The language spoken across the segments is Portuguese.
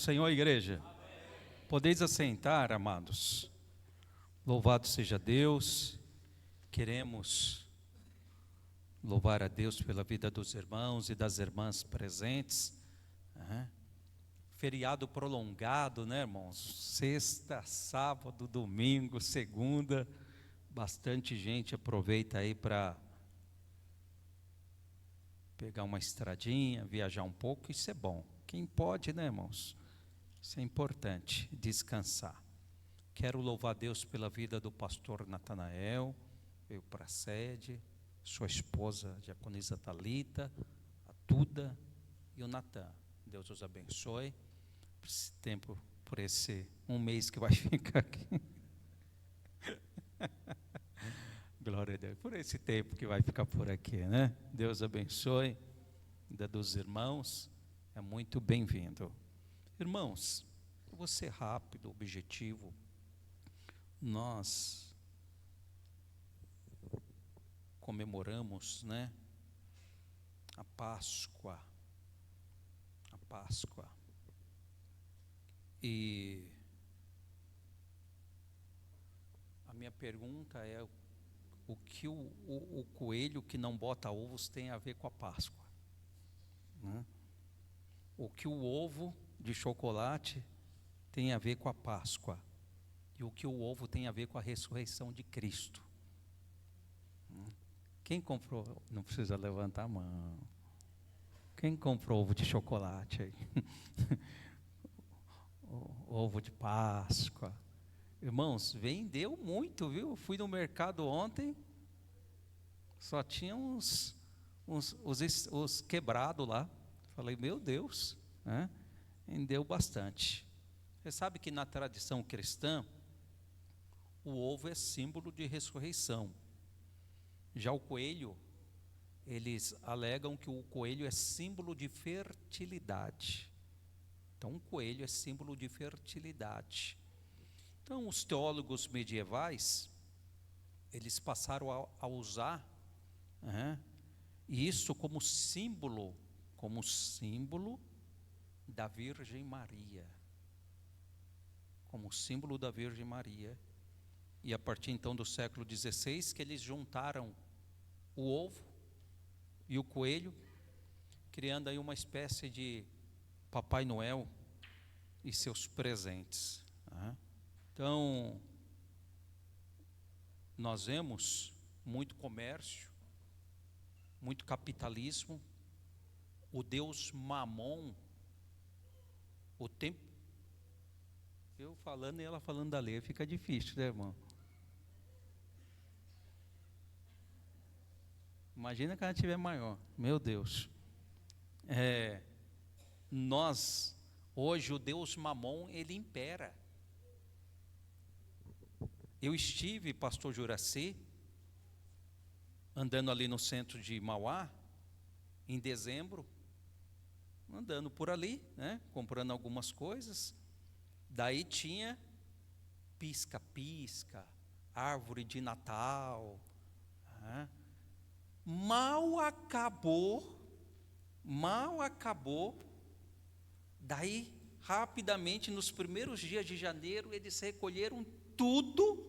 Senhor, igreja, podeis assentar, amados. Louvado seja Deus. Queremos louvar a Deus pela vida dos irmãos e das irmãs presentes. Feriado prolongado, né, irmãos? Sexta, sábado, domingo, segunda. Bastante gente aproveita aí para pegar uma estradinha, viajar um pouco. Isso é bom. Quem pode, né, irmãos? Isso é importante, descansar. Quero louvar a Deus pela vida do pastor Natanael, veio para a sede, sua esposa, a diaconisa Thalita, a Tuda e o Natan. Deus os abençoe por esse tempo, por esse um mês que vai ficar aqui. Glória a Deus, por esse tempo que vai ficar por aqui, né? Deus abençoe, vida dos irmãos, é muito bem-vindo. Irmãos, eu vou ser rápido, objetivo. Nós comemoramos, né, a Páscoa. E a minha pergunta é: o que o coelho que não bota ovos tem a ver com a Páscoa? Né? O que o ovo de chocolate tem a ver com a Páscoa? E o que o ovo tem a ver com a ressurreição de Cristo? Quem comprou? Não precisa levantar a mão. Quem comprou ovo de chocolate aí? Ovo de Páscoa. Irmãos, vendeu muito, viu? Fui no mercado ontem, só tinha os quebrados lá. Falei, meu Deus, né? Vendeu bastante. Você sabe que na tradição cristã, o ovo é símbolo de ressurreição. Já o coelho, eles alegam que o coelho é símbolo de fertilidade. Então, o coelho é símbolo de fertilidade. Então, os teólogos medievais, eles passaram a usar isso como símbolo da Virgem Maria. Como símbolo da Virgem Maria. E a partir então do século XVI, que eles juntaram o ovo e o coelho, criando aí uma espécie de Papai Noel e seus presentes. Então, nós vemos muito comércio, muito capitalismo, o Deus Mamon, o tempo. Eu falando e ela falando da lei, fica difícil, né, irmão? Imagina que ela tiver maior, meu Deus. Hoje o Deus Mamon, ele impera. Eu estive, pastor Juraci, andando ali no centro de Mauá, em dezembro, andando por ali, né, comprando algumas coisas. Daí tinha pisca-pisca, árvore de Natal. Mal acabou, daí rapidamente, nos primeiros dias de janeiro, eles recolheram tudo,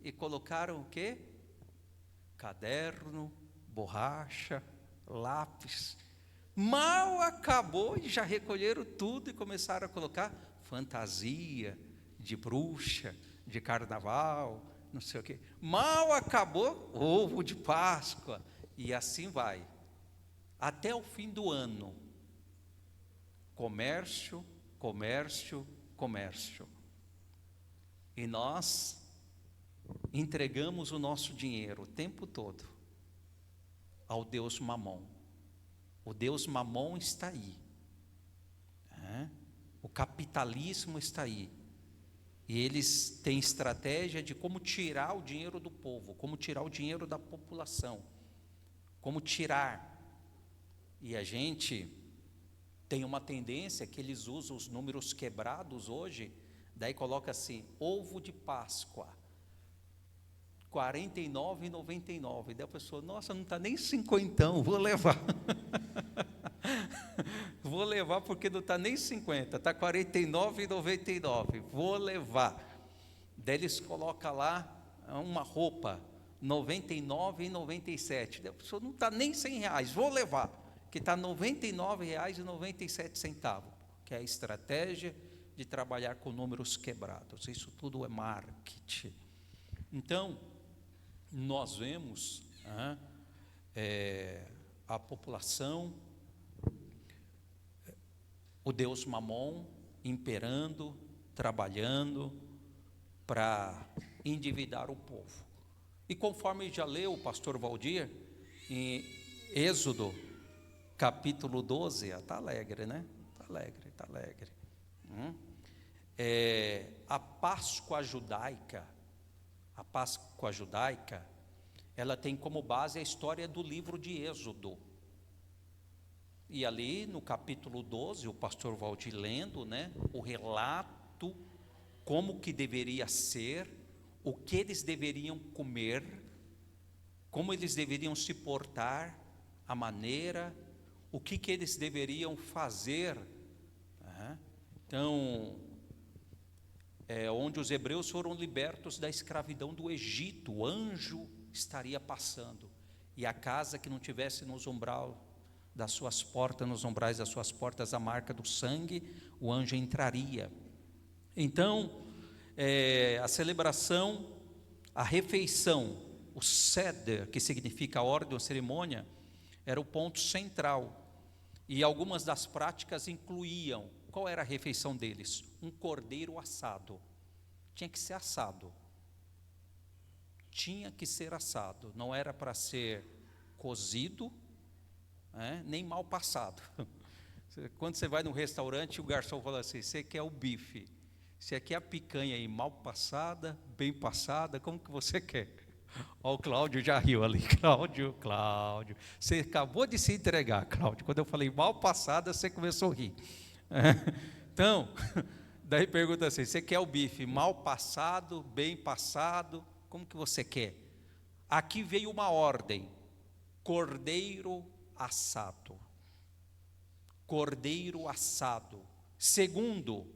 e colocaram o quê? Caderno, borracha, lápis. Mal acabou e já recolheram tudo e começaram a colocar fantasia de bruxa, de carnaval, não sei o quê. Mal acabou, ovo de Páscoa, e assim vai. Até o fim do ano. Comércio. E nós entregamos o nosso dinheiro o tempo todo ao Deus Mamon. O Deus Mamon está aí. O capitalismo está aí. E eles têm estratégia de como tirar o dinheiro do povo, como tirar o dinheiro da população, como tirar. E a gente tem uma tendência que eles usam os números quebrados hoje, daí coloca assim, ovo de Páscoa, R$ 49,99. Daí a pessoa, nossa, não está nem cinquentão, vou levar. Vou levar porque não está nem 50, está 49,99. Vou levar. Daí eles colocam lá uma roupa, 99,97. A pessoa não está nem R$100, vou levar, que está R$99,97, que é a estratégia de trabalhar com números quebrados. Isso tudo é marketing. Então, nós vemos a população, o Deus Mamon imperando, trabalhando para endividar o povo. E conforme já leu o pastor Valdir, em Êxodo, capítulo 12, está alegre, né? Está alegre. A Páscoa judaica, ela tem como base a história do livro de Êxodo. E ali no capítulo 12, o pastor Valdir lendo, né, o relato, como que deveria ser, o que eles deveriam comer, como eles deveriam se portar, a maneira, o que eles deveriam fazer. Então, onde os hebreus foram libertos da escravidão do Egito, o anjo estaria passando, e a casa que não tivesse nos umbrais das suas portas a marca do sangue, o anjo entraria. Então, a celebração, a refeição, o seder, que significa a ordem ou cerimônia, era o ponto central, e algumas das práticas incluíam, qual era a refeição deles? Um cordeiro assado. Tinha que ser assado, não era para ser cozido, nem mal passado. Quando você vai num restaurante, o garçom fala assim: você quer o bife, você quer a picanha aí mal passada, bem passada, como que você quer? Ó, o Cláudio já riu ali. Cláudio, você acabou de se entregar, Cláudio. Quando eu falei mal passada, você começou a rir. Então, daí pergunta assim: você quer o bife mal passado, bem passado, como que você quer? Aqui veio uma ordem: cordeiro assado. Segundo,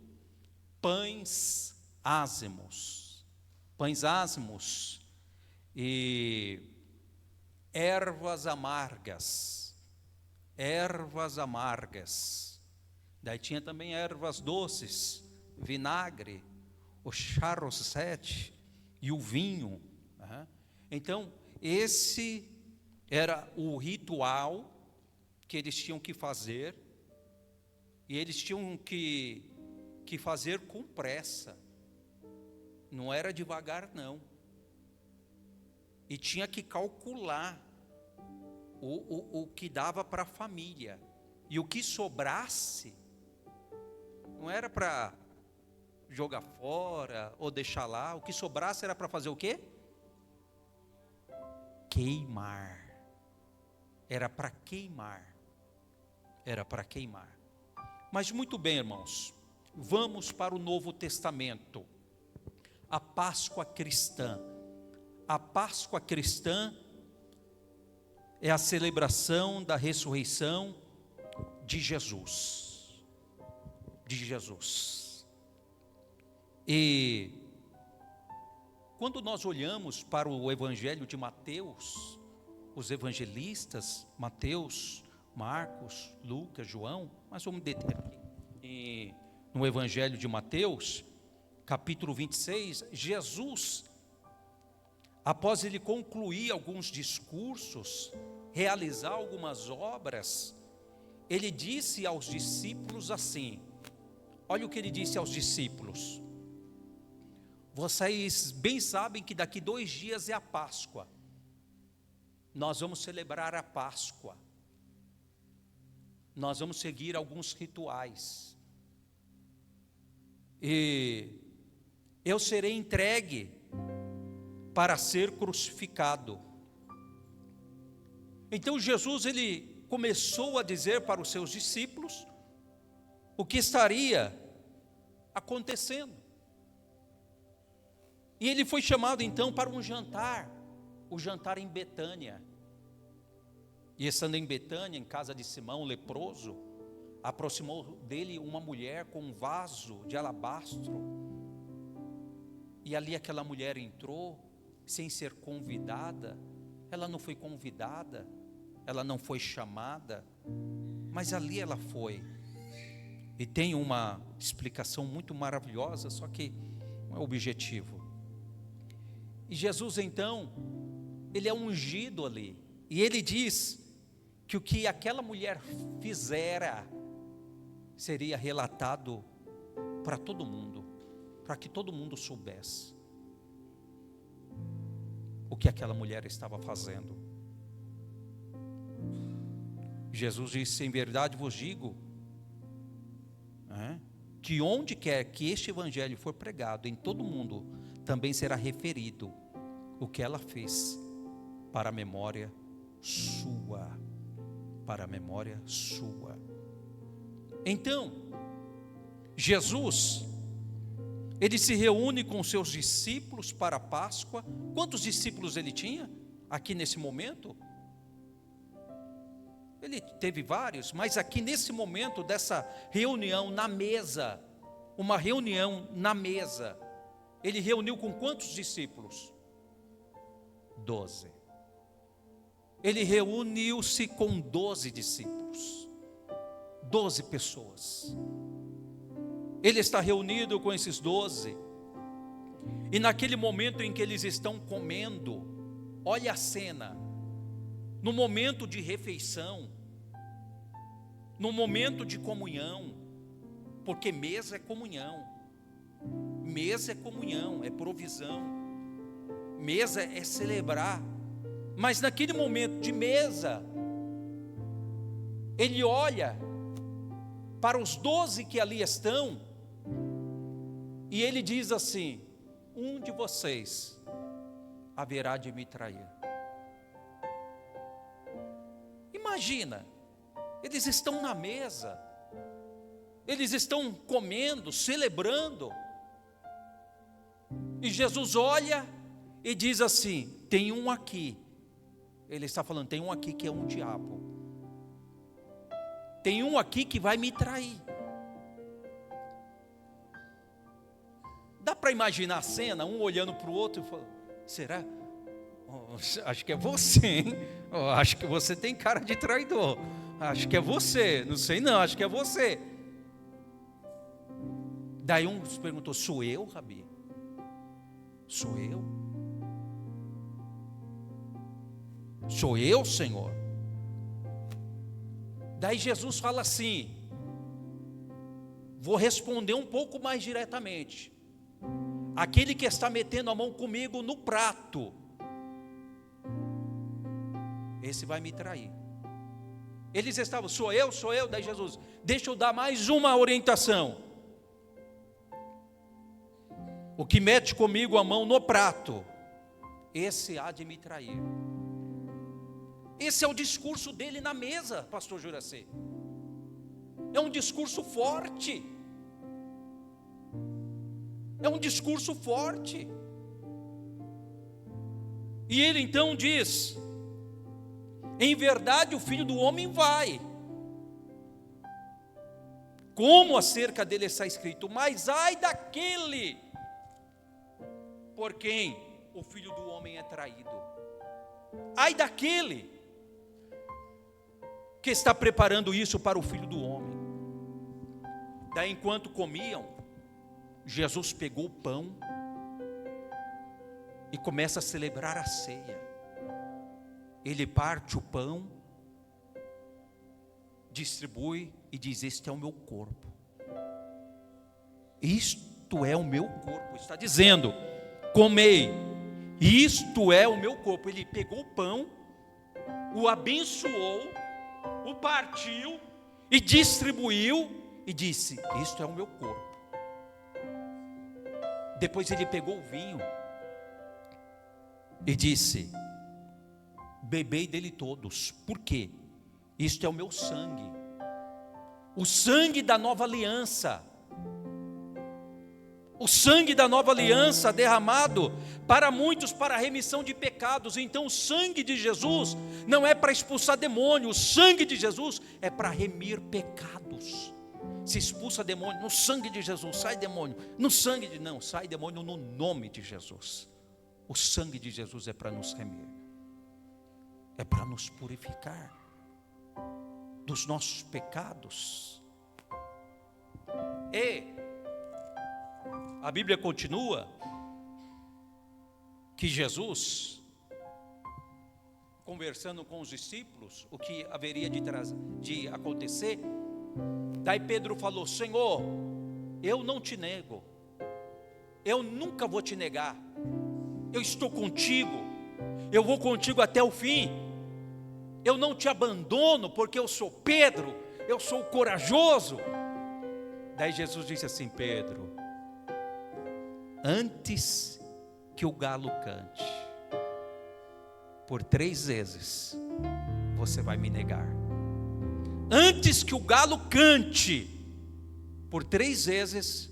pães ázimos e ervas amargas. Daí tinha também ervas doces, vinagre, o charrosete e o vinho. Então, esse era o ritual que eles tinham que fazer, e eles tinham que fazer com pressa, não era devagar não, e tinha que calcular o que dava para a família, e o que sobrasse, não era para jogar fora ou deixar lá, o que sobrasse era para fazer o quê? Queimar. Era para queimar. Mas muito bem, irmãos, vamos para o Novo Testamento. A Páscoa cristã. A Páscoa cristã é a celebração da ressurreição de Jesus. E quando nós olhamos para o Evangelho de Mateus, os evangelistas, Mateus, Marcos, Lucas, João, mas vamos deter aqui. No Evangelho de Mateus, capítulo 26, Jesus, após ele concluir alguns discursos, realizar algumas obras, ele disse aos discípulos assim, olha o que ele disse aos discípulos: vocês bem sabem que daqui 2 dias é a Páscoa, nós vamos celebrar a Páscoa, nós vamos seguir alguns rituais, e eu serei entregue para ser crucificado. Então Jesus, ele começou a dizer para os seus discípulos o que estaria acontecendo, e ele foi chamado então para um jantar, o jantar em Betânia. E estando em Betânia, em casa de Simão, o leproso, aproximou dele uma mulher com um vaso de alabastro, e ali aquela mulher entrou, sem ser convidada. Ela não foi convidada, ela não foi chamada, mas ali ela foi. E tem uma explicação muito maravilhosa, só que não é objetivo. E Jesus então, ele é ungido ali, e ele diz que o que aquela mulher fizera seria relatado para todo mundo, para que todo mundo soubesse o que aquela mulher estava fazendo. Jesus disse: em verdade vos digo, que onde quer que este evangelho for pregado em todo o mundo, também será referido o que ela fez, para a memória sua, para a memória sua. Então, Jesus, ele se reúne com seus discípulos para a Páscoa. Quantos discípulos ele tinha aqui nesse momento? Ele teve vários, mas aqui nesse momento dessa reunião na mesa, uma reunião na mesa, ele reuniu com quantos discípulos? 12. Ele reuniu-se com 12 discípulos, 12 pessoas. Ele está reunido com esses 12, e naquele momento em que eles estão comendo, olha a cena, no momento de refeição, no momento de comunhão, porque mesa é comunhão, é provisão, mesa é celebrar. Mas naquele momento de mesa, ele olha para os 12 que ali estão, e ele diz assim: um de vocês haverá de me trair. Imagina, eles estão na mesa, eles estão comendo, celebrando, e Jesus olha e diz assim: tem um aqui. Ele está falando, tem um aqui que é um diabo, tem um aqui que vai me trair. Dá para imaginar a cena, um olhando para o outro e falando: será? Oh, acho que é você, hein? Oh, acho que você tem cara de traidor. Acho que é você, não sei não, acho que é você. Daí um perguntou: sou eu, Rabi? Sou eu? Sou eu, Senhor? Daí Jesus fala assim, vou responder um pouco mais diretamente: aquele que está metendo a mão comigo no prato, esse vai me trair. Eles estavam, sou eu. Daí Jesus, deixa eu dar mais uma orientação: o que mete comigo a mão no prato, esse há de me trair. Esse é o discurso dele na mesa, pastor Juraci. É um discurso forte. É um discurso forte. E ele então diz: em verdade o Filho do Homem vai, como acerca dele está escrito, mas ai daquele por quem o Filho do Homem é traído. Ai daquele que está preparando isso para o Filho do Homem. Daí, enquanto comiam, Jesus pegou o pão e começa a celebrar a ceia. Ele parte o pão, distribui e diz: este é o meu corpo. Isto é o meu corpo. Está dizendo: comei, isto é o meu corpo. Ele pegou o pão, o abençoou, o partiu e distribuiu e disse: isto é o meu corpo. Depois ele pegou o vinho e disse: bebei dele todos. Por quê? Isto é o meu sangue, o sangue da nova aliança, o sangue da nova aliança derramado para muitos para a remissão de pecados. Então o sangue de Jesus não é para expulsar demônio, o sangue de Jesus é para remir pecados. Se expulsa demônio no sangue de Jesus, sai demônio no sangue de... Não, sai demônio no nome de Jesus. O sangue de Jesus é para nos remir, é para nos purificar dos nossos pecados. E a Bíblia continua que Jesus, conversando com os discípulos, o que haveria de acontecer, daí Pedro falou: Senhor, eu não te nego, eu nunca vou te negar, eu estou contigo, eu vou contigo até o fim, eu não te abandono, porque eu sou Pedro, eu sou corajoso. Daí Jesus disse assim: Pedro, antes que o galo cante, por 3 vezes você vai me negar. Antes que o galo cante, por 3 vezes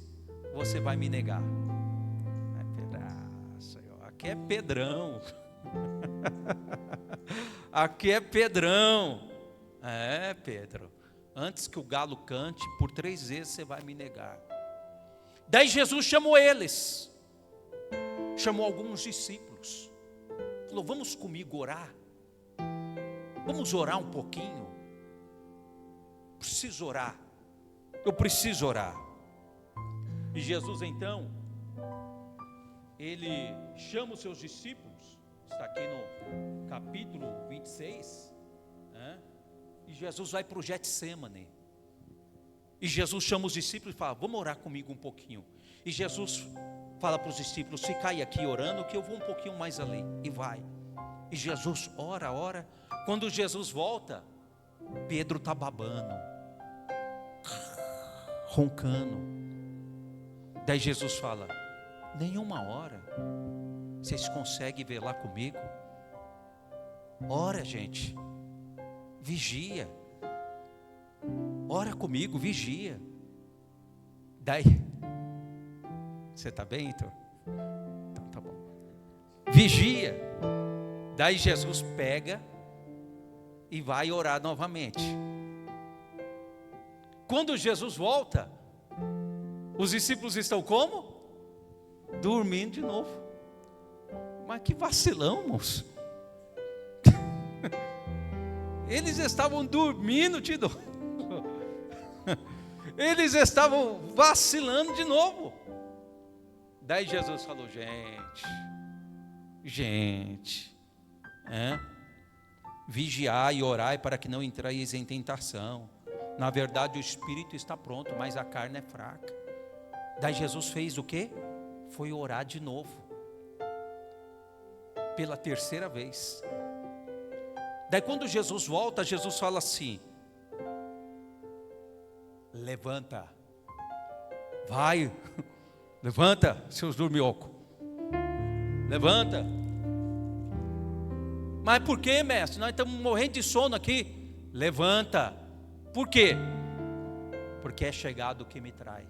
você vai me negar. Aqui é Pedrão. Aqui é Pedrão. É, Pedro, antes que o galo cante, por 3 vezes você vai me negar. Daí Jesus chamou eles, chamou alguns discípulos, falou: vamos comigo orar, vamos orar um pouquinho. Preciso orar, eu preciso orar. E Jesus então, ele chama os seus discípulos, está aqui no capítulo 26, né? E Jesus vai para o Getsêmani. E Jesus chama os discípulos e fala: vamos orar comigo um pouquinho. E Jesus fala para os discípulos: ficai aqui orando, que eu vou um pouquinho mais ali. E vai. E Jesus ora. Quando Jesus volta, Pedro está babando, roncando. Daí Jesus fala: nenhuma hora vocês conseguem velar comigo? Ora, gente, vigia. Ora comigo, vigia. Daí, você está bem, então? Então tá bom. Vigia. Daí Jesus pega e vai orar novamente. Quando Jesus volta, os discípulos estão como? Dormindo de novo. Mas que vacilão, moço. Eles estavam dormindo de novo. Eles estavam vacilando de novo. Daí Jesus falou: gente, vigiai e orai para que não entreis em tentação. Na verdade o espírito está pronto, mas a carne é fraca. Daí Jesus fez o quê? Foi orar de novo, pela 3ª vez. Daí quando Jesus volta, Jesus fala assim: levanta, vai, levanta, seus dormiocos, levanta. Mas por que, mestre? Nós estamos morrendo de sono aqui. Levanta. Por quê? Porque é chegado o que me trai.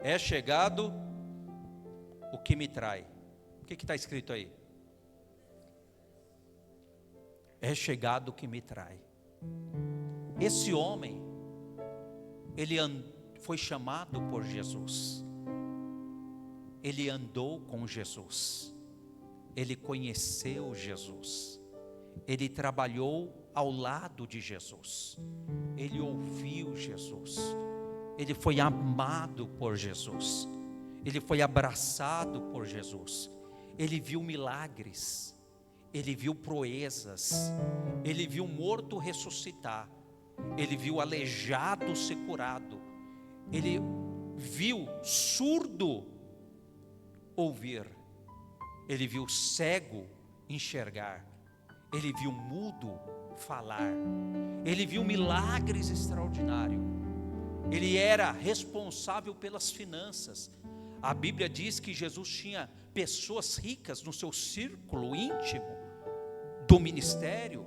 É chegado o que me trai. O que está escrito aí? É chegado o que me trai. Esse homem, ele foi chamado por Jesus, ele andou com Jesus, ele conheceu Jesus, ele trabalhou ao lado de Jesus, ele ouviu Jesus, ele foi amado por Jesus, ele foi abraçado por Jesus, ele viu milagres, ele viu proezas, ele viu morto ressuscitar, ele viu aleijado ser curado, ele viu surdo ouvir, ele viu cego enxergar, ele viu mudo falar, ele viu milagres extraordinários, ele era responsável pelas finanças. A Bíblia diz que Jesus tinha pessoas ricas no seu círculo íntimo do ministério,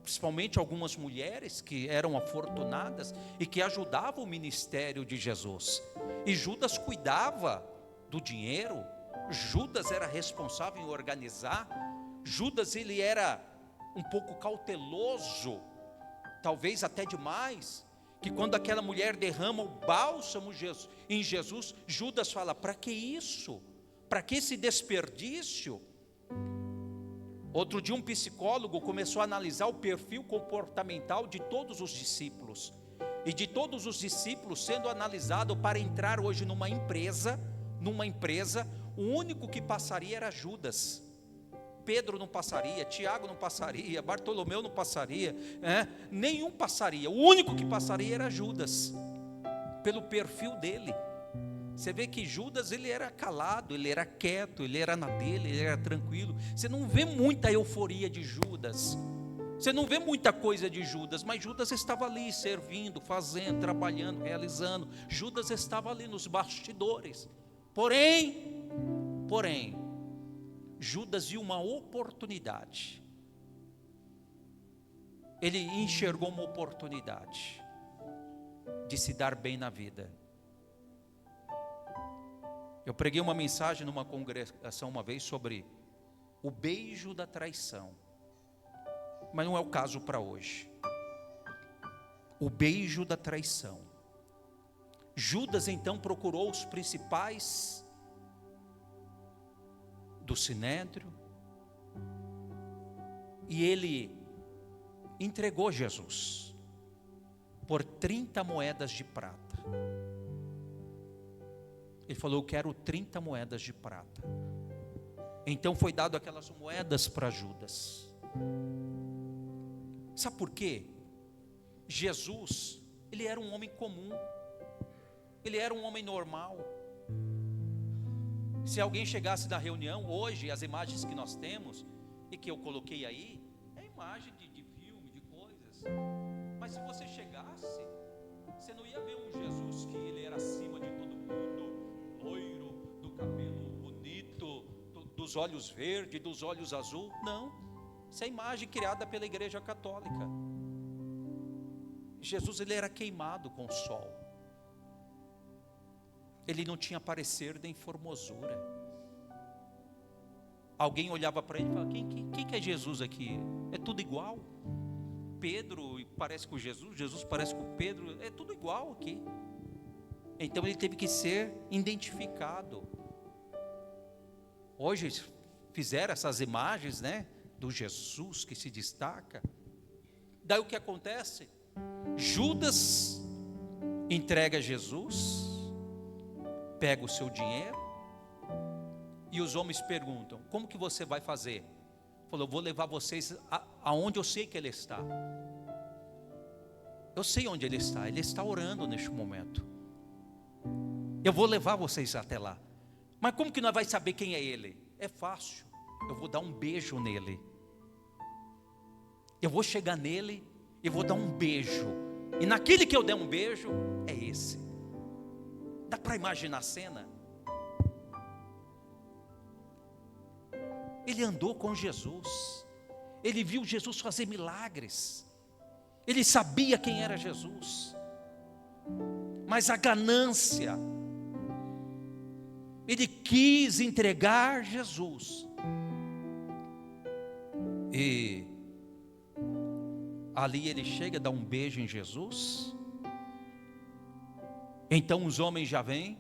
principalmente algumas mulheres que eram afortunadas e que ajudavam o ministério de Jesus. E Judas cuidava do dinheiro, Judas era responsável em organizar, Judas ele era um pouco cauteloso, talvez até demais, que quando aquela mulher derrama o bálsamo em Jesus, Judas fala: para que isso? Para que esse desperdício? Outro dia um psicólogo começou a analisar o perfil comportamental de todos os discípulos, e de todos os discípulos sendo analisado para entrar hoje numa empresa, o único que passaria era Judas. Pedro não passaria, Tiago não passaria, Bartolomeu não passaria, nenhum passaria. O único que passaria era Judas, pelo perfil dele. Você vê que Judas ele era calado, ele era quieto, ele era na dele, ele era tranquilo. Você não vê muita euforia de Judas, você não vê muita coisa de Judas, mas Judas estava ali servindo, fazendo, trabalhando, realizando. Judas estava ali nos bastidores. Porém, Judas viu uma oportunidade. Ele enxergou uma oportunidade de se dar bem na vida. Eu preguei uma mensagem numa congregação uma vez sobre o beijo da traição, mas não é o caso para hoje. O beijo da traição. Judas então procurou os principais do sinédrio e ele entregou Jesus por 30 moedas de prata. Ele falou: eu quero 30 moedas de prata. Então foi dado aquelas moedas para Judas. Sabe por quê? Jesus, ele era um homem comum, ele era um homem normal. Se alguém chegasse na reunião hoje, as imagens que nós temos e que eu coloquei aí, é imagem de filme, de coisas. Mas se você chegasse, você não ia ver um Jesus que ele era acima de todo mundo, loiro, do cabelo bonito, dos olhos verdes, dos olhos azul. Não, isso é imagem criada pela Igreja Católica. Jesus ele era queimado com o sol. Ele não tinha parecer nem formosura. Alguém olhava para ele e falava: quem que é Jesus aqui? É tudo igual. Pedro parece com Jesus, Jesus parece com Pedro, é tudo igual aqui. Então ele teve que ser identificado. Hoje fizeram essas imagens, do Jesus que se destaca. Daí o que acontece? Judas entrega Jesus, pega o seu dinheiro, e os homens perguntam: como que você vai fazer? Falou: eu vou levar vocês aonde eu sei que ele está. Eu sei onde ele está orando neste momento. Eu vou levar vocês até lá. Mas como que nós vamos saber quem é ele? É fácil, eu vou dar um beijo nele. Eu vou chegar nele e vou dar um beijo, e naquele que eu der um beijo, é esse. Dá para imaginar a cena? Ele andou com Jesus, ele viu Jesus fazer milagres, ele sabia quem era Jesus, mas a ganância, ele quis entregar Jesus, e ali ele chega, dá um beijo em Jesus. Então os homens já vêm,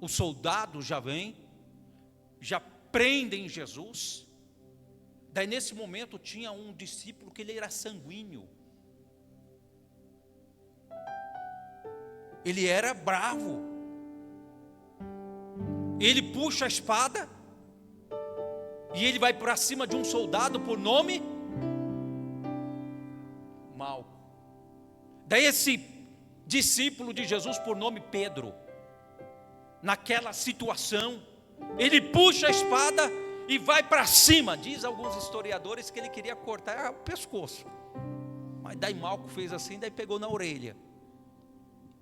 os soldados já vêm, já prendem Jesus. Daí nesse momento tinha um discípulo que ele era sanguíneo, ele era bravo, ele puxa a espada e ele vai para cima de um soldado por nome Malco. Daí esse discípulo de Jesus por nome Pedro, naquela situação, ele puxa a espada e vai para cima. Diz alguns historiadores que ele queria cortar o pescoço, mas daí Malco fez assim, daí pegou na orelha,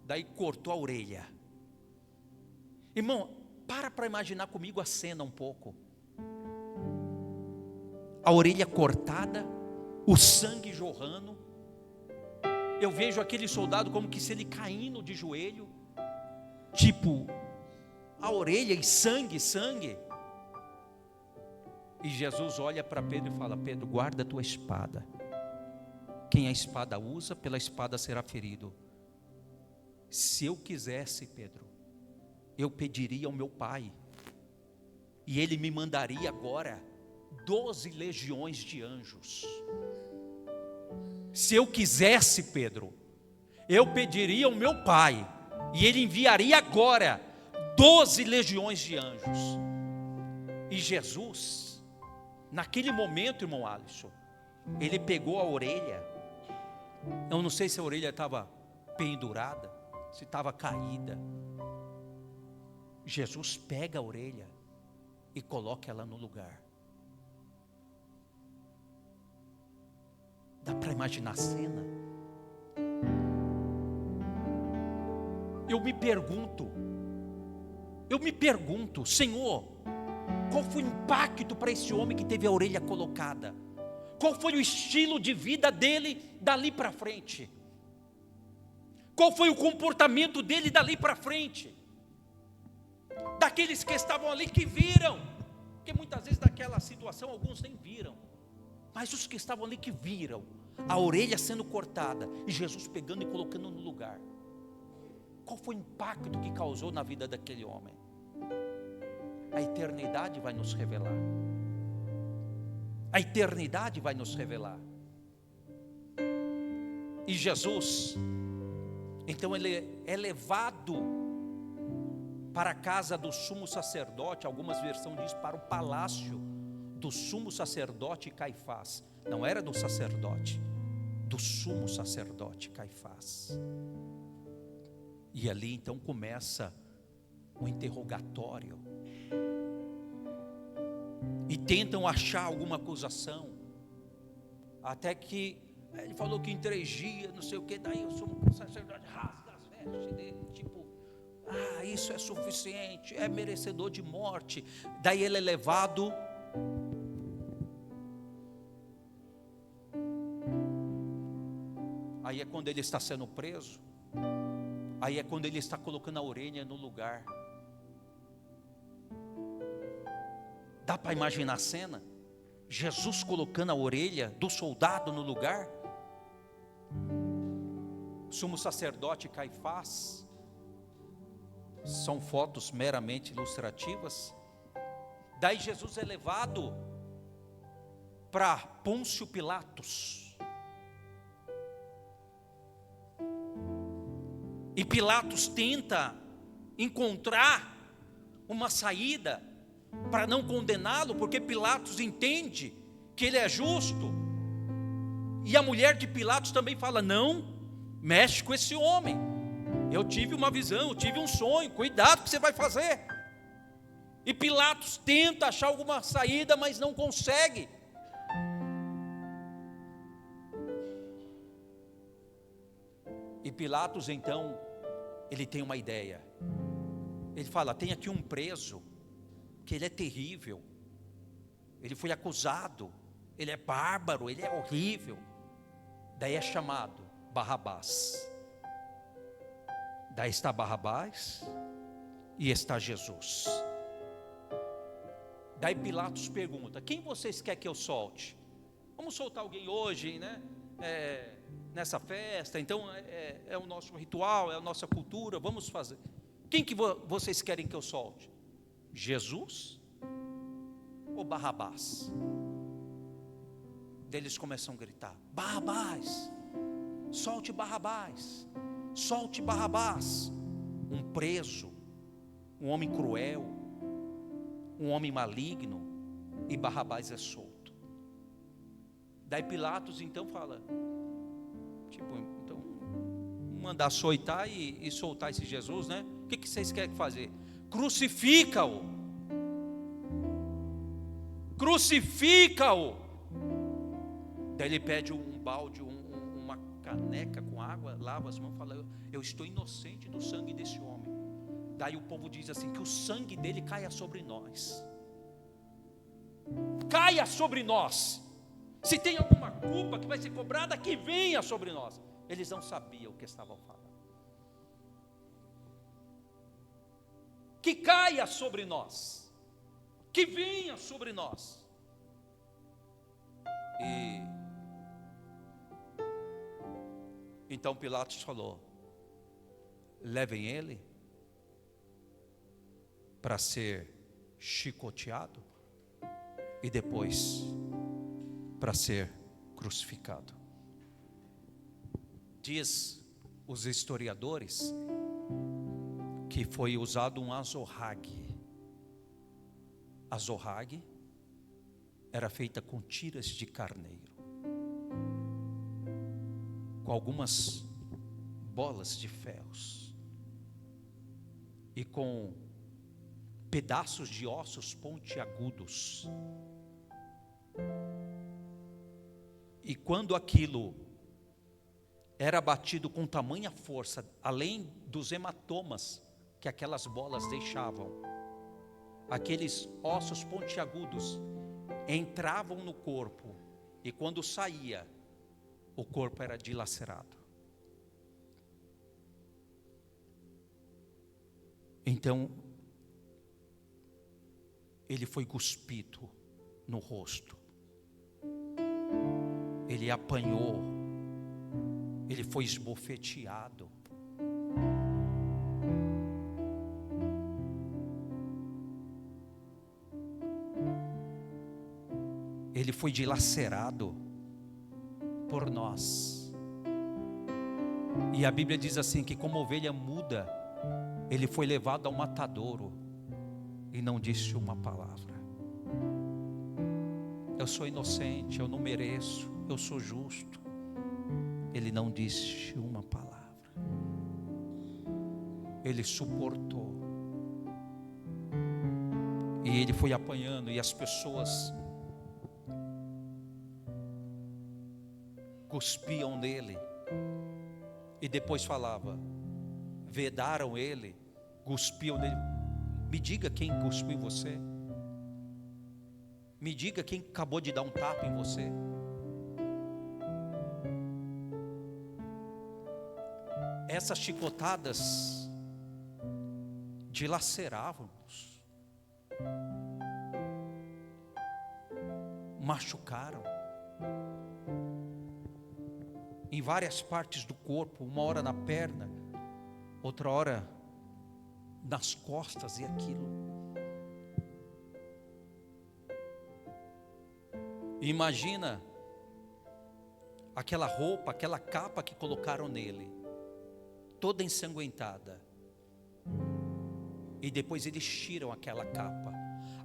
daí cortou a orelha. Irmão, para imaginar comigo a cena um pouco. A orelha cortada, o sangue jorrando. Eu vejo aquele soldado como que se ele caindo de joelho, tipo, a orelha e sangue, sangue. E Jesus olha para Pedro e fala: Pedro, guarda a tua espada. Quem a espada usa, pela espada será ferido. Se eu quisesse, Pedro, eu pediria ao meu pai, e ele me mandaria agora 12 legiões de anjos. Se eu quisesse, Pedro, eu pediria ao meu pai, e ele enviaria agora 12 legiões de anjos. E Jesus, naquele momento, irmão Alisson, ele pegou a orelha. Eu não sei se a orelha estava pendurada, se estava caída. Jesus pega a orelha e coloca ela no lugar. Dá para imaginar a cena? Eu me pergunto, Senhor, qual foi o impacto para esse homem que teve a orelha colocada? Qual foi o estilo de vida dele dali para frente? Qual foi o comportamento dele dali para frente? Daqueles que estavam ali que viram, porque muitas vezes daquela situação alguns nem viram, mas os que estavam ali que viram a orelha sendo cortada e Jesus pegando e colocando no lugar. Qual foi o impacto que causou na vida daquele homem? A eternidade vai nos revelar. A eternidade vai nos revelar. E Jesus, então ele é levado para a casa do sumo sacerdote. Algumas versões diz para o palácio do sumo sacerdote Caifás. Não era do sacerdote, do sumo sacerdote Caifás. E ali então começa um interrogatório. E tentam achar alguma acusação. Até que ele falou que em 3 dias, não sei o que, daí o sumo sacerdote rasga as vestes dele, tipo, isso é suficiente, é merecedor de morte. Daí ele é levado aí é quando ele está sendo preso. Aí é quando ele está colocando a orelha no lugar. Dá para imaginar a cena? Jesus colocando a orelha do soldado no lugar. Sumo sacerdote Caifás. São fotos meramente ilustrativas. Daí Jesus é levado para Pôncio Pilatos. E Pilatos tenta encontrar uma saída para não condená-lo, porque Pilatos entende que ele é justo. E a mulher de Pilatos também fala: não, mexe com esse homem. Eu tive uma visão, eu tive um sonho, cuidado que você vai fazer. E Pilatos tenta achar alguma saída, mas não consegue. E Pilatos então, ele tem uma ideia. Ele fala: tem aqui um preso, que ele é terrível, ele foi acusado, ele é bárbaro, ele é horrível. Daí é chamado Barrabás. Daí está Barrabás e está Jesus. Daí Pilatos pergunta: quem vocês querem que eu solte? Vamos soltar alguém hoje, né? Nessa festa, então é o nosso ritual, é a nossa cultura, vamos fazer. Quem que vocês querem que eu solte? Jesus ou Barrabás? Daí eles começam a gritar: Barrabás, solte Barrabás, solte Barrabás. Um preso, um homem cruel, um homem maligno, e Barrabás é solto. Daí Pilatos então fala, então mandar açoitar e soltar esse Jesus, né? O que vocês querem fazer? Crucifica-o, crucifica-o. Daí ele pede um balde, uma caneca com água, lava as mãos e fala: eu estou inocente do sangue desse homem. Daí o povo diz assim: que o sangue dele caia sobre nós, caia sobre nós. Se tem alguma culpa que vai ser cobrada, que venha sobre nós. Eles não sabiam o que estavam falando. Que caia sobre nós, que venha sobre nós. E então Pilatos falou: levem ele para ser chicoteado e depois para ser crucificado. Diz os historiadores que foi usado um azorrague. Azorrague era feita com tiras de carneiro, com algumas bolas de ferros e com pedaços de ossos pontiagudos. E quando aquilo era batido com tamanha força, além dos hematomas que aquelas bolas deixavam, aqueles ossos pontiagudos entravam no corpo, e quando saía, o corpo era dilacerado. Então, ele foi cuspido no rosto, ele apanhou, ele foi esbofeteado. Ele foi dilacerado por nós. E a Bíblia diz assim, que como ovelha muda, ele foi levado ao matadouro e não disse uma palavra. Eu sou inocente, eu não mereço, eu sou justo. Ele não disse uma palavra. Ele suportou. E ele foi apanhando, e as pessoas cuspiam nele, e depois falava, vedaram ele, cuspiam nele. Me diga quem cuspiu você, me diga quem acabou de dar um tapa em você. Essas chicotadas dilaceravam-nos, machucaram em várias partes do corpo, uma hora na perna, outra hora nas costas, e aquilo. Imagina aquela roupa, aquela capa que colocaram nele, toda ensanguentada, e depois eles tiram aquela capa.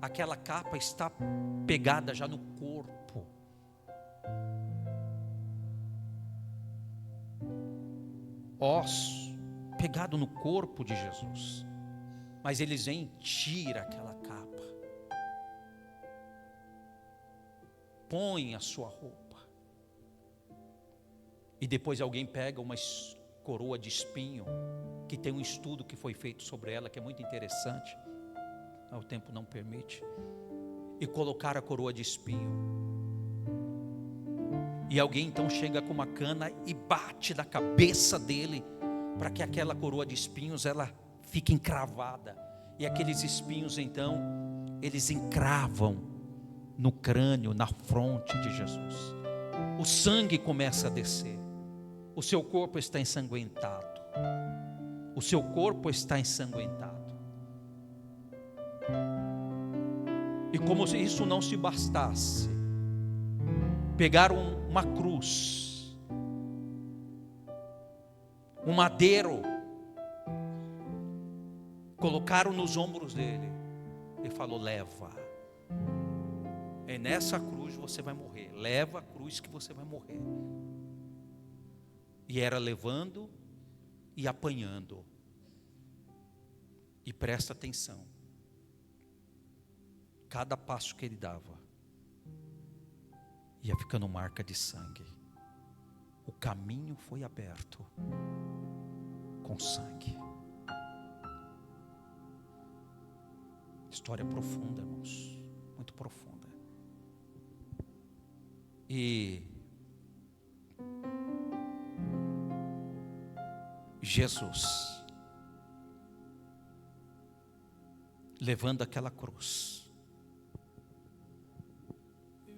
Aquela capa está pegada já no corpo. Osso pegado no corpo de Jesus, mas eles vêm e tiram aquela capa, põem a sua roupa, e depois alguém pega uma coroa de espinho, que tem um estudo que foi feito sobre ela, que é muito interessante, o tempo não permite, e colocar a coroa de espinho. E alguém então chega com uma cana e bate na cabeça dele, para que aquela coroa de espinhos ela fique encravada. E aqueles espinhos então, eles encravam no crânio, na fronte de Jesus. O sangue começa a descer. O seu corpo está ensanguentado. O seu corpo está ensanguentado. E como se isso não se bastasse, pegaram uma cruz, um madeiro, colocaram nos ombros dele e falou: leva, é nessa cruz você vai morrer, leva a cruz que você vai morrer. E era levando e apanhando. E presta atenção, cada passo que ele dava ia ficando marca de sangue. O caminho foi aberto com sangue. História profunda, irmãos, muito profunda. E Jesus, levando aquela cruz,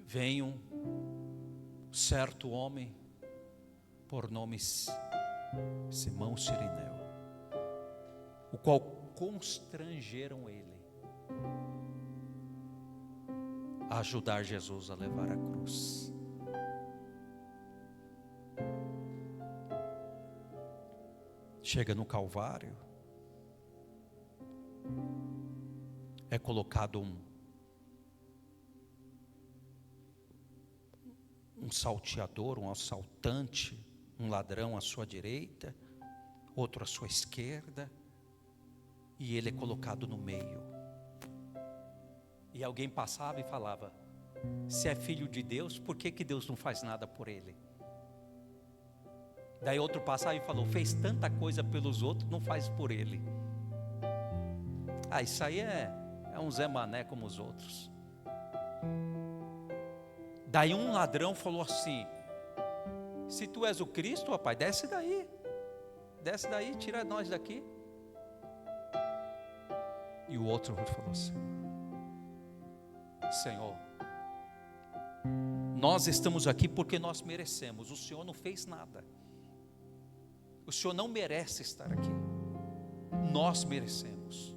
vem um certo homem, por nome Simão Cirineu, o qual constrangeram ele a ajudar Jesus a levar a cruz. Chega no Calvário, é colocado um salteador, um assaltante, um ladrão à sua direita, outro à sua esquerda, e ele é colocado no meio. E alguém passava e falava: se é filho de Deus, por que Deus não faz nada por ele? Daí outro passava e falou: fez tanta coisa pelos outros, não faz por ele. Isso aí é um Zé Mané como os outros. Daí um ladrão falou assim: se tu és o Cristo, rapaz, desce daí, tira nós daqui. E o outro falou assim: Senhor, nós estamos aqui porque nós merecemos, o Senhor não fez nada, o Senhor não merece estar aqui, nós merecemos.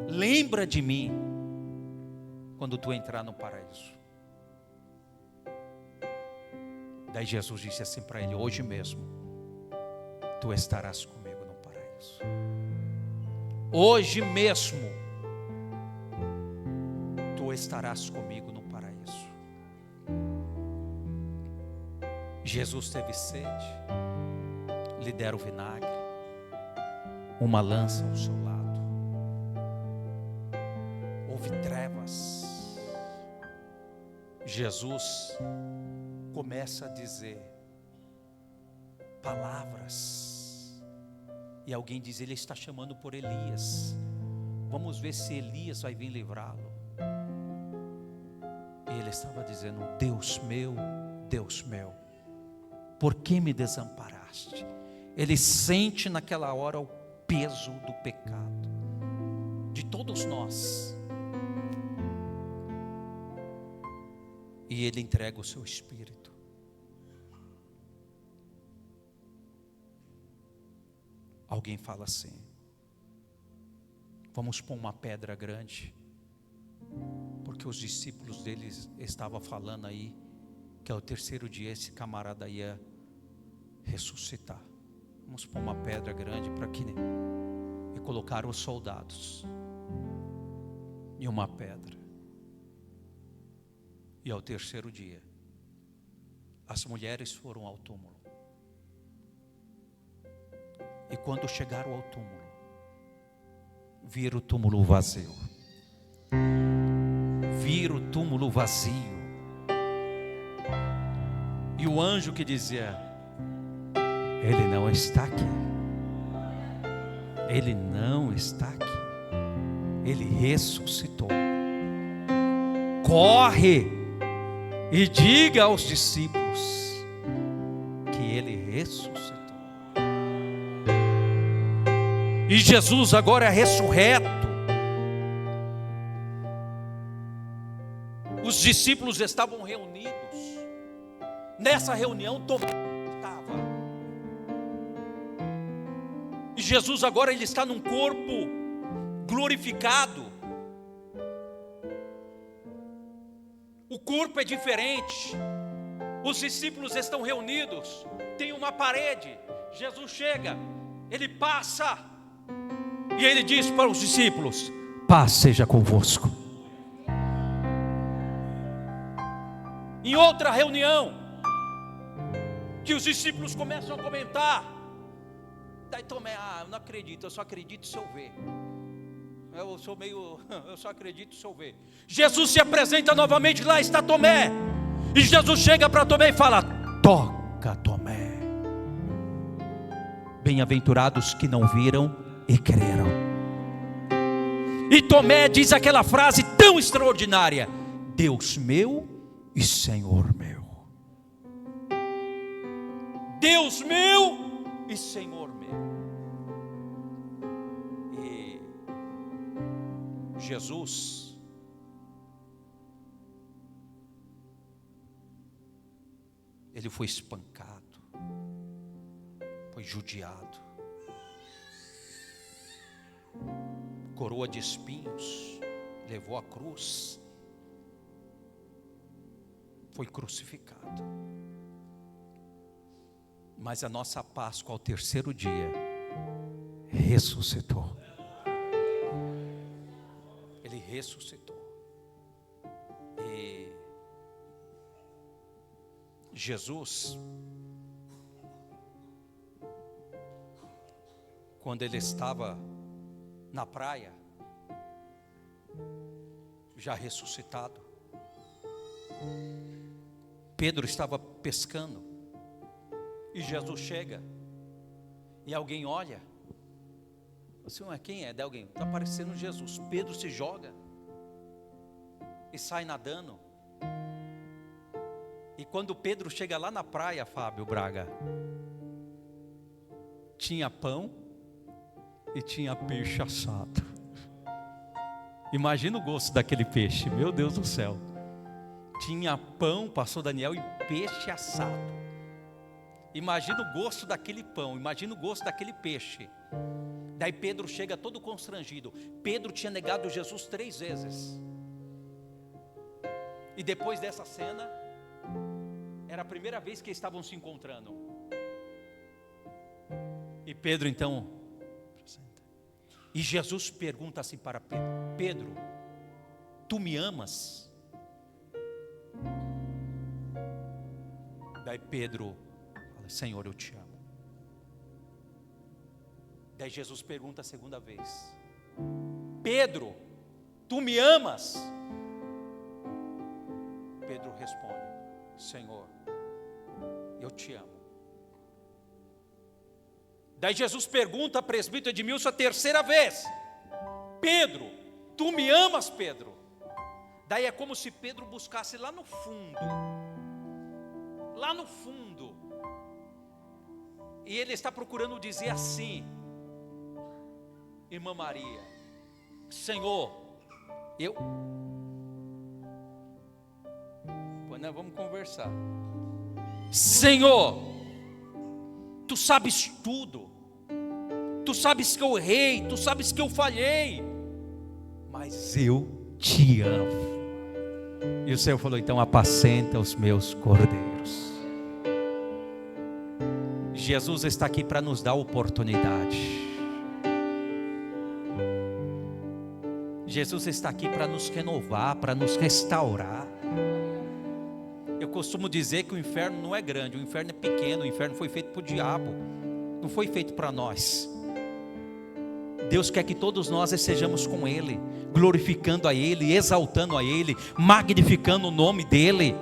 Lembra de mim quando tu entrar no paraíso. Daí Jesus disse assim para ele: hoje mesmo tu estarás comigo no paraíso. Hoje mesmo tu estarás comigo no paraíso. Jesus teve sede, lhe deram vinagre, uma lança ao seu lado. Houve trevas. Jesus começa a dizer palavras. E alguém diz: ele está chamando por Elias. Vamos ver se Elias vai vir livrá-lo. E ele estava dizendo: Deus meu, por que me desamparaste? Ele sente naquela hora o peso do pecado de todos nós. E ele entrega o seu espírito. Alguém fala assim: vamos pôr uma pedra grande, porque os discípulos deles estavam falando aí que ao terceiro dia esse camarada ia ressuscitar. Vamos pôr uma pedra grande para que... E colocaram os soldados e uma pedra. E ao terceiro dia, as mulheres foram ao túmulo. E quando chegaram ao túmulo, viram o túmulo vazio. Viram o túmulo vazio. E o anjo que dizia: ele não está aqui. Ele não está aqui. Ele ressuscitou. Corre e diga aos discípulos que ele ressuscitou. E Jesus agora é ressurreto. Os discípulos estavam reunidos. Nessa reunião Tomé estava. E Jesus agora ele está num corpo glorificado. O corpo é diferente. Os discípulos estão reunidos. Tem uma parede. Jesus chega, ele passa e ele diz para os discípulos: paz seja convosco. Em outra reunião, que os discípulos começam a comentar, daí Tomé: eu não acredito, eu só acredito se eu ver. Eu só acredito se eu ver. Jesus se apresenta novamente, lá está Tomé. E Jesus chega para Tomé e fala: toca, Tomé. Bem-aventurados que não viram e creram. E Tomé diz aquela frase tão extraordinária: Deus meu e Senhor meu. Deus meu e Senhor meu. E Jesus, ele foi espancado, foi judiado, coroa de espinhos, levou a cruz, foi crucificado. Mas a nossa Páscoa, ao terceiro dia, ressuscitou. Ele ressuscitou. E Jesus, quando ele estava na praia, já ressuscitado, Pedro estava pescando, e Jesus chega, e alguém olha, assim, mas quem é? De alguém, está aparecendo Jesus. Pedro se joga, e sai nadando, e quando Pedro chega lá na praia, Fábio Braga, tinha pão, e tinha peixe assado. Imagina o gosto daquele peixe, meu Deus do céu. Tinha pão, pastor Daniel, e peixe assado. Imagina o gosto daquele pão, imagina o gosto daquele peixe. Daí Pedro chega todo constrangido. Pedro tinha negado Jesus 3 vezes. E depois dessa cena, era a primeira vez que eles estavam se encontrando. E Pedro então, e Jesus pergunta assim para Pedro: Pedro, tu me amas? Daí Pedro fala: Senhor, eu te amo. Daí Jesus pergunta a segunda vez: Pedro, tu me amas? Pedro responde: Senhor, eu te amo. Daí Jesus pergunta a presbítero Edmilson a terceira vez: Pedro, tu me amas, Pedro? Daí é como se Pedro buscasse lá no fundo, e ele está procurando dizer assim: irmã Maria, Senhor, pois nós vamos conversar. Senhor, tu sabes tudo, tu sabes que eu errei, tu sabes que eu falhei, mas eu te amo. E o Senhor falou: então apacenta os meus cordeiros. Jesus está aqui para nos dar oportunidade. Jesus está aqui para nos renovar, para nos restaurar. Eu costumo dizer que o inferno não é grande, o inferno é pequeno, o inferno foi feito para o diabo, não foi feito para nós. Deus quer que todos nós estejamos com Ele, glorificando a Ele, exaltando a Ele, magnificando o nome dEle.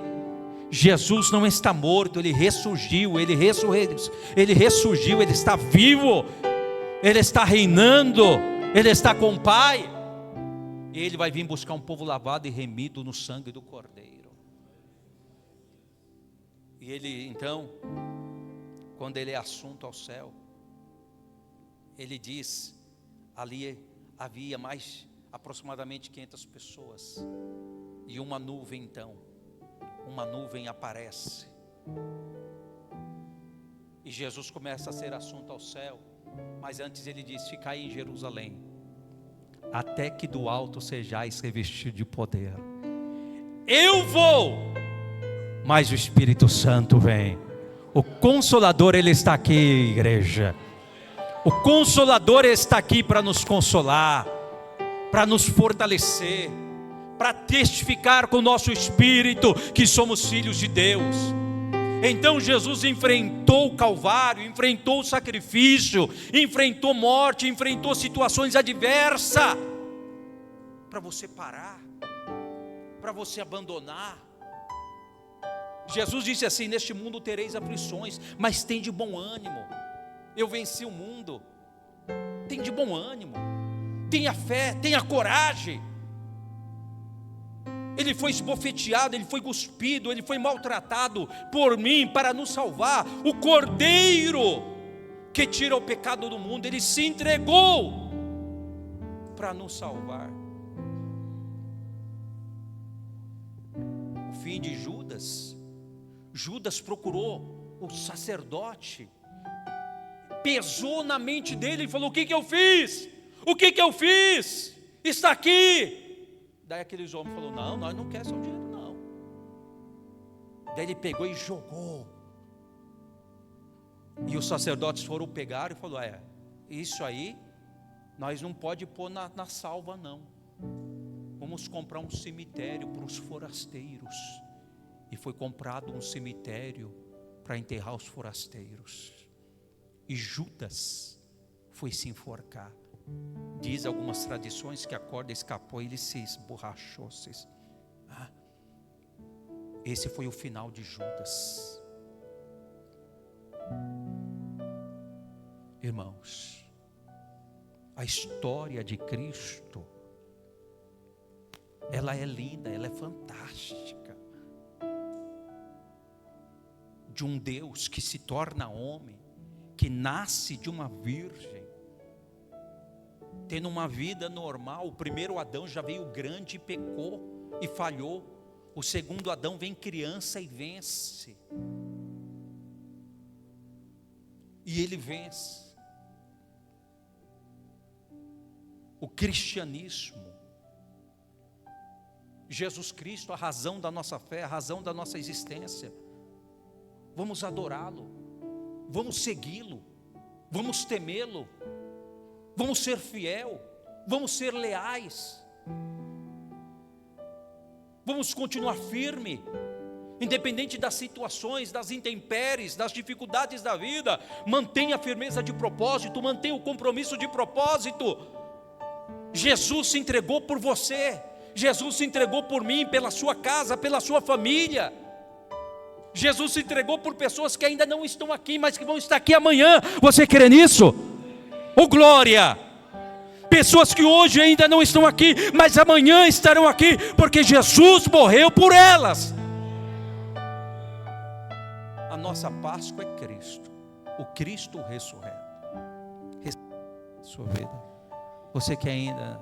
Jesus não está morto, Ele ressurgiu, Ele ressurgiu, Ele está vivo, Ele está reinando, Ele está com o Pai. E Ele vai vir buscar um povo lavado e remido no sangue do Cordeiro. E Ele então, quando Ele é assunto ao céu, Ele diz, ali havia mais aproximadamente 500 pessoas, e uma nuvem aparece, e Jesus começa a ser assunto ao céu, mas antes Ele diz: ficai em Jerusalém, até que do alto sejais revestidos de poder. Eu vou, mas o Espírito Santo vem. O Consolador, Ele está aqui, igreja. O Consolador está aqui para nos consolar, para nos fortalecer, para testificar com o nosso espírito que somos filhos de Deus. Então Jesus enfrentou o Calvário, enfrentou o sacrifício, enfrentou morte, enfrentou situações adversas, para você parar, para você abandonar. Jesus disse assim: neste mundo tereis aflições, mas tem de bom ânimo, eu venci o mundo. Tem de bom ânimo, tenha fé, tenha coragem. Ele foi esbofeteado, ele foi cuspido, ele foi maltratado por mim para nos salvar. O Cordeiro que tira o pecado do mundo, ele se entregou para nos salvar. O fim de Judas, Judas procurou o sacerdote, pesou na mente dele e falou: o que eu fiz? O que eu fiz? Está aqui. Daí aqueles homens falaram: não, nós não queremos seu dinheiro não. Daí ele pegou e jogou. E os sacerdotes foram pegar e falou: isso aí nós não pode pôr na salva não. Vamos comprar um cemitério para os forasteiros. E foi comprado um cemitério para enterrar os forasteiros. E Judas foi se enforcar. Diz algumas tradições que a corda escapou e ele se esborrachou. Esse foi o final de Judas. Irmãos, a história de Cristo, ela é linda, ela é fantástica. De um Deus que se torna homem, que nasce de uma virgem, tendo uma vida normal. O primeiro Adão já veio grande e pecou e falhou. O segundo Adão vem criança e vence. E ele vence. O cristianismo, Jesus Cristo, a razão da nossa fé, a razão da nossa existência. Vamos adorá-lo, vamos segui-lo, vamos temê-lo, vamos ser fiel, vamos ser leais, vamos continuar firme, independente das situações, das intempéries, das dificuldades da vida. Mantenha a firmeza de propósito, mantenha o compromisso de propósito. Jesus se entregou por você, Jesus se entregou por mim, pela sua casa, pela sua família. Jesus se entregou por pessoas que ainda não estão aqui, mas que vão estar aqui amanhã. Você crê nisso? Oh glória! Pessoas que hoje ainda não estão aqui, mas amanhã estarão aqui, porque Jesus morreu por elas. A nossa Páscoa é Cristo, o Cristo ressurreto. Sua vida. Você que ainda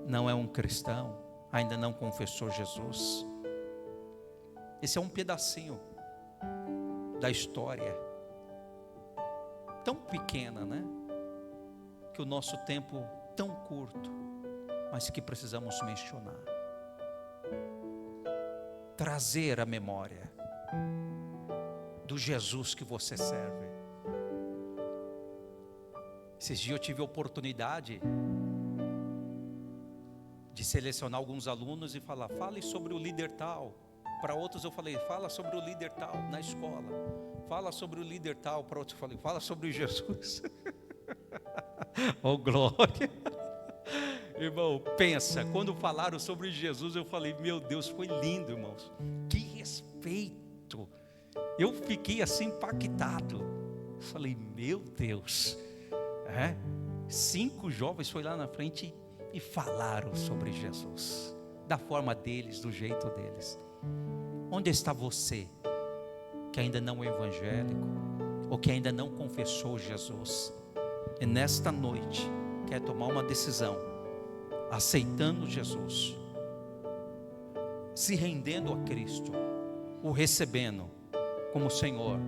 não é um cristão, ainda não confessou Jesus, esse é um pedacinho da história, tão pequena, né? Que o nosso tempo tão curto, mas que precisamos mencionar. Trazer a memória do Jesus que você serve. Esses dias eu tive a oportunidade de selecionar alguns alunos e falar: fale sobre o líder tal. Para outros eu falei: fala sobre o líder tal na escola. Fala sobre o líder tal. Para outros eu falei: fala sobre Jesus. Oh glória. Irmão, pensa, quando falaram sobre Jesus, eu falei: meu Deus, foi lindo, irmãos. Que respeito. Eu fiquei assim impactado. Falei: meu Deus. 5 jovens foram lá na frente e falaram sobre Jesus, da forma deles, do jeito deles. Onde está você que ainda não é evangélico, ou que ainda não confessou Jesus, e nesta noite quer tomar uma decisão, aceitando Jesus, se rendendo a Cristo, o recebendo como Senhor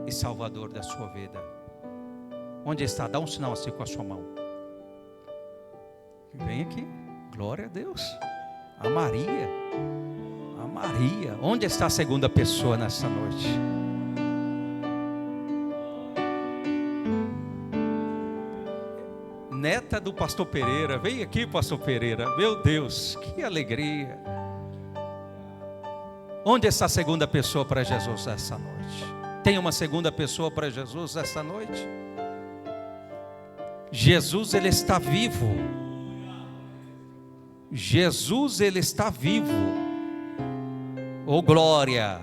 e Salvador da sua vida? Onde está? Dá um sinal assim com a sua mão. Vem aqui. Glória a Deus. A Maria. A Maria. Onde está a segunda pessoa nessa noite? Neta do pastor Pereira. Vem aqui, pastor Pereira. Meu Deus, que alegria. Onde está a segunda pessoa para Jesus essa noite? Tem uma segunda pessoa para Jesus essa noite? Jesus, Ele está vivo. Jesus, Ele está vivo. Oh glória.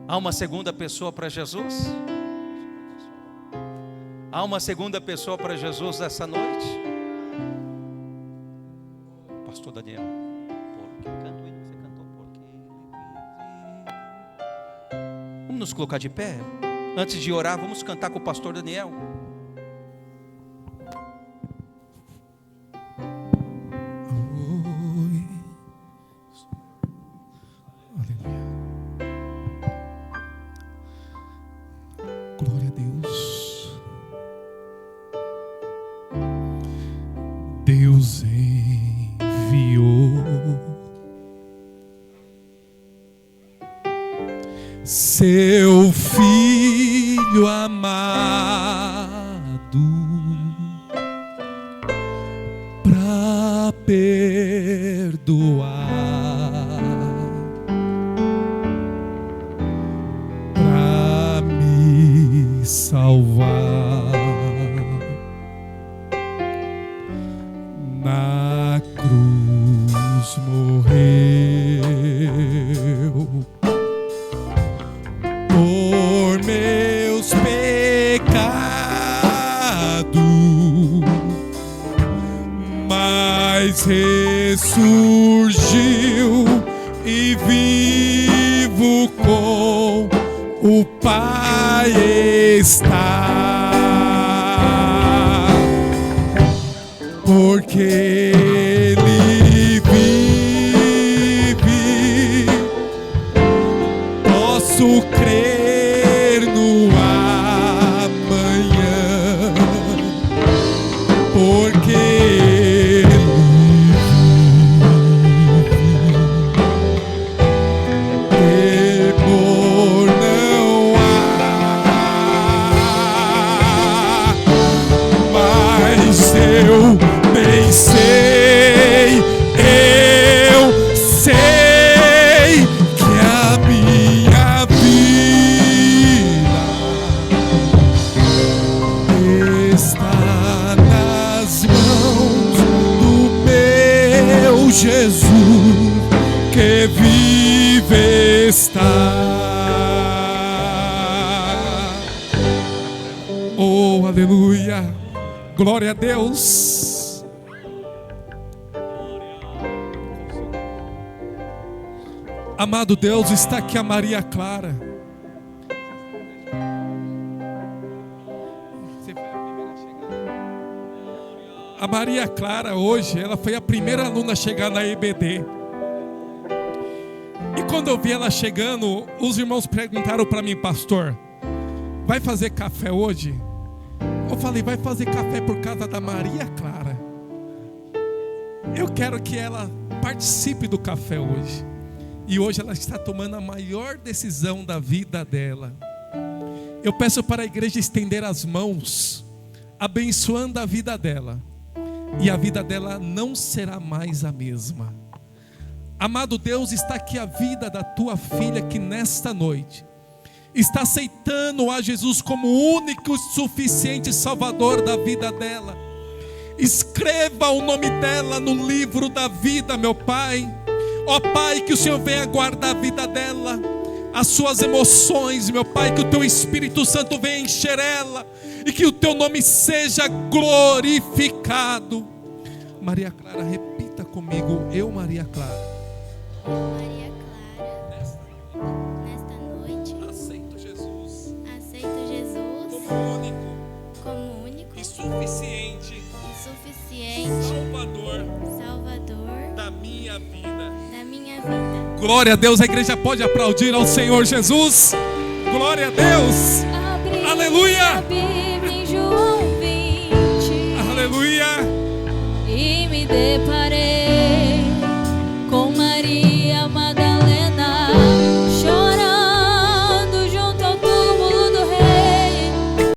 Há uma segunda pessoa para Jesus? Há uma segunda pessoa para Jesus essa noite? pastor Daniel. Porque canto hino, você cantou porque ele vive. Vamos nos colocar de pé. Antes de orar, vamos cantar com o pastor Daniel. Glória a Deus. Deus enviou seu Filho amado para perdoar, para me salvar. Na cruz morreu por meus pecados, mas ressurgiu e vivo com o Pai está. Porque Ele vive, posso crer no amanhã. Porque Ele vive, temor não há, mas eu bem sei, eu sei que a minha vida está nas mãos do meu Jesus, que vive está. Oh, aleluia, glória a Deus. Amado Deus, está aqui a Maria Clara. A Maria Clara hoje, ela foi a primeira aluna a chegar na EBD. E quando eu vi ela chegando, os irmãos perguntaram para mim: pastor, vai fazer café hoje? Eu falei: vai fazer café por causa da Maria Clara. Eu quero que ela participe do café hoje. E hoje ela está tomando a maior decisão da vida dela. Eu peço para a igreja estender as mãos, abençoando a vida dela. E a vida dela não será mais a mesma. Amado Deus, está aqui a vida da tua filha que nesta noite está aceitando a Jesus como o único e suficiente Salvador da vida dela. Escreva o nome dela no livro da vida, meu Pai. Ó Pai, que o Senhor venha guardar a vida dela, as suas emoções, meu Pai, que o teu Espírito Santo venha encher ela e que o teu nome seja glorificado. Maria Clara, repita comigo: eu, Maria Clara. Maria Clara, nesta noite, Aceito Jesus como único e suficiente Salvador da minha vida. vida. Glória a Deus, a igreja pode aplaudir ao Senhor Jesus. Glória a Deus.